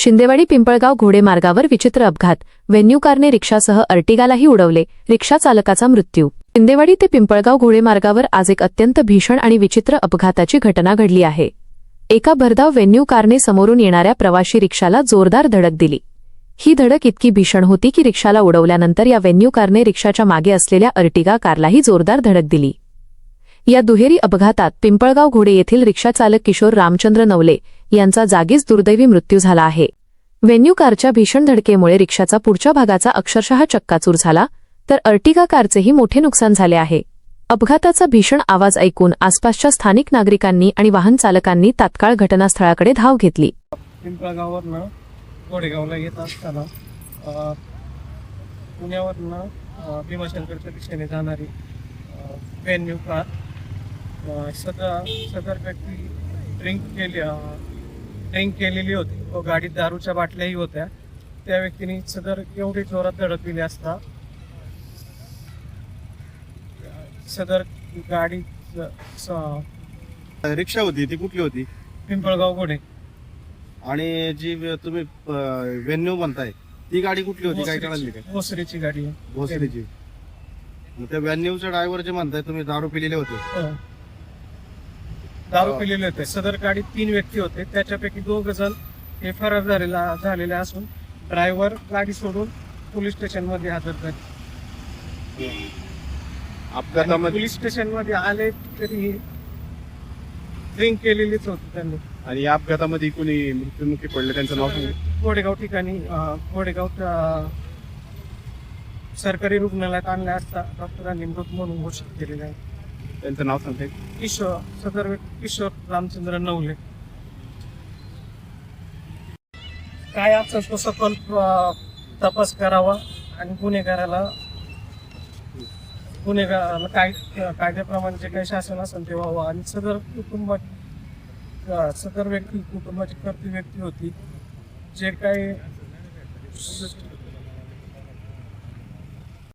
शिंदेवाडी पिंपळगाव घोडेमार्गावर विचित्र अपघात, व्हेन्यू कारने रिक्षासह अर्टिगालाही उडवले, रिक्षा चालकाचा मृत्यू। शिंदेवाडी ते पिंपळगाव घोडेमार्गावर आज एक अत्यंत भीषण आणि विचित्र अपघाताची घटना घडली आहे। एका भरधाव व्हेन्यू कारने समोरून येणाऱ्या प्रवाशी रिक्षाला जोरदार धडक दिली। ही धडक इतकी भीषण होती की रिक्षाला उडवल्यानंतर या व्हेन्यू कारने रिक्षाच्या मागे असलेल्या अर्टिगा कारलाही जोरदार धडक दिली। या दुहेरी अपघातात पिंपळगाव घोडे येथील रिक्षाचालक किशोर रामचंद्र नवले यांचा जागीच दुर्दैवी मृत्यू झाला आहे। व्हेन्यू कारच्या भीषण धडकेमुळे रिक्षाचा पुढच्या भागाचा अक्षरशः चक्काचूर झाला, तर अर्टिगा कारचेही मोठे नुकसान झाले आहे। अपघाताचा भीषण आवाज ऐकून आसपासच्या स्थानिक नागरिकांनी आणि वाहन चालकांनी तात्काळ घटनास्थळाकडे धाव घेतली। पिंपळगाववरनं घोडेगावला येत असताना पुण्यावरनं भीमाशंकरच्या दिशेने जाणारी व्हेन्यू कार सदर व्यक्ती ड्रिंक केलेली होती व गाडीत दारूच्या बाटल्याही होत्या। त्या व्यक्तीने सदर एवढी जोरात धडक दिली असता सदर गाडी रिक्षा होती ती कुठली होती? पिंपळगाव घोडे। आणि जी तुम्ही व्हेन्यू म्हणताय ती गाडी कुठली होती? काय कळाली काय? भोसरीची गाडी आहे। भोसरीची। त्या व्हेन्यूचा ड्रायव्हर जे म्हणताय तुम्ही दारू पिलेले होते? दारू पिलेले होते। सदर गाडीत 3 व्यक्ती होते, त्याच्यापैकी 2 जण हे फरार झालेले असून ड्रायव्हर गाडी सोडून पोलीस स्टेशन मध्ये हजर झाले। अपघातामध्ये पोलीस स्टेशन मध्ये आले तरी ड्रिंक केलेलीच होती त्यांनी। आणि या अपघातामध्ये कोणी मृत्युमुखी पडले त्यांचं नाव सांगा? घोडेगाव ठिकाणी घोडेगाव सरकारी रुग्णालयात आणल्या असता डॉक्टरांनी मृत म्हणून घोषित केलेले आहे। त्यांचं नाव सांगते? किशोर रामचंद्र नवले। काय असं तो सखोल तपास करावा आणि गुन्हेगाराला कायद्याप्रमाणे जे काही शासन असेल ते व्हावं। आणि सदर व्यक्ती कुटुंबाची कर्ती व्यक्ती होती, जे काही